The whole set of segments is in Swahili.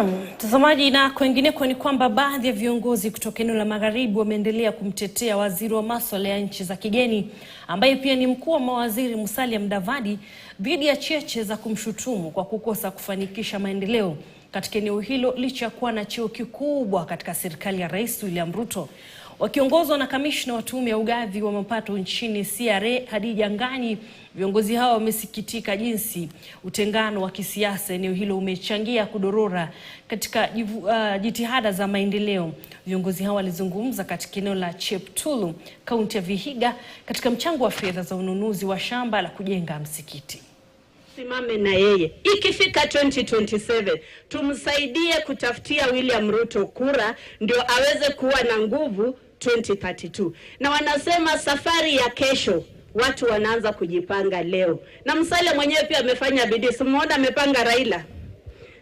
Mtazamaji, na kwingineko ni kwamba baadhi ya viongozi kutoka eneo la Magharibi wameendelea kumtetea waziri wa masuala ya nchi za kigeni ambaye pia ni mkuu wa mawaziri Mudavadi dhidi ya cheche za kumshutumu kwa kukosa kufanikisha maendeleo katika eneo hilo licha ya kuwa na cheo kikubwa katika serikali ya Rais William Ruto. Wakiongozwa na kamishna wa tume ya ugavi wa mapato nchini CRA Hadija Ngani, viongozi hao wamesikitika jinsi utengano wa kisiasa eneo hilo umechangia kudorora katika jitihada za maendeleo. Viongozi hao walizungumza katika eneo la Cheptulu, kaunti ya Vihiga, katika mchango wa fedha za ununuzi wa shamba la kujenga msikiti. Simame na yeye. Ikifika 2027 tumsaidie kutafutia William Ruto kura ndio aweze kuwa na nguvu 2032. Na wanasema safari ya kesho watu wanaanza kujipanga leo. Na Musalia mwenyewe pia amefanya bidii. Simuona amepanga Raila.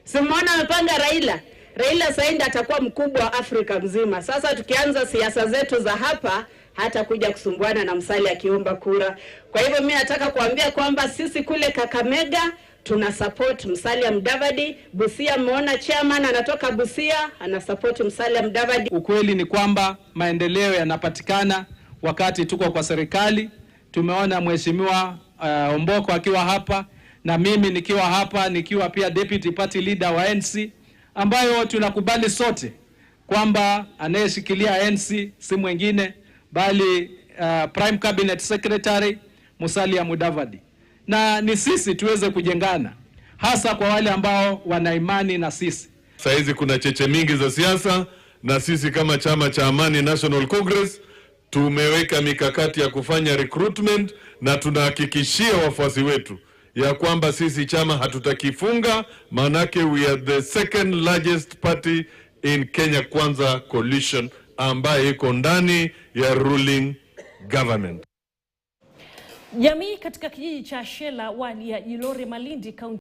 Simuona amepanga Raila. Raila saindi atakuwa mkubwa wa Afrika mzima. Sasa tukianza siasa zetu za hapa hata kuja kusumbuana na Musalia akiomba kura. Kwa hivyo mimi nataka kuambia kwamba sisi kule Kakamega tuna support Musalia Mudavadi. Busia mmeona chairman anatoka Busia ana support Musalia Mudavadi. Ukweli ni kwamba maendeleo yanapatikana wakati tuko kwa serikali. Tumeona mheshimiwa Omboko akiwa hapa na mimi nikiwa hapa nikiwa pia deputy party leader wa NC, ambayo tunakubali sote kwamba anayeshikilia NC si mwingine bali Prime Cabinet Secretary Musalia Mudavadi. Na ni sisi tuweze kujengana, hasa kwa wale ambao wana imani na sisi. Saizi kuna cheche mingi za siasa, na sisi kama chama cha Amani National Congress tumeweka mikakati ya kufanya recruitment, na tunahakikishia wafuasi wetu ya kwamba sisi chama hatutakifunga, manake we are the second largest party in Kenya Kwanza coalition ambaye iko ndani ya ruling government. Jamii katika kijiji cha Shela wadi ya Jilore Malindi kaunti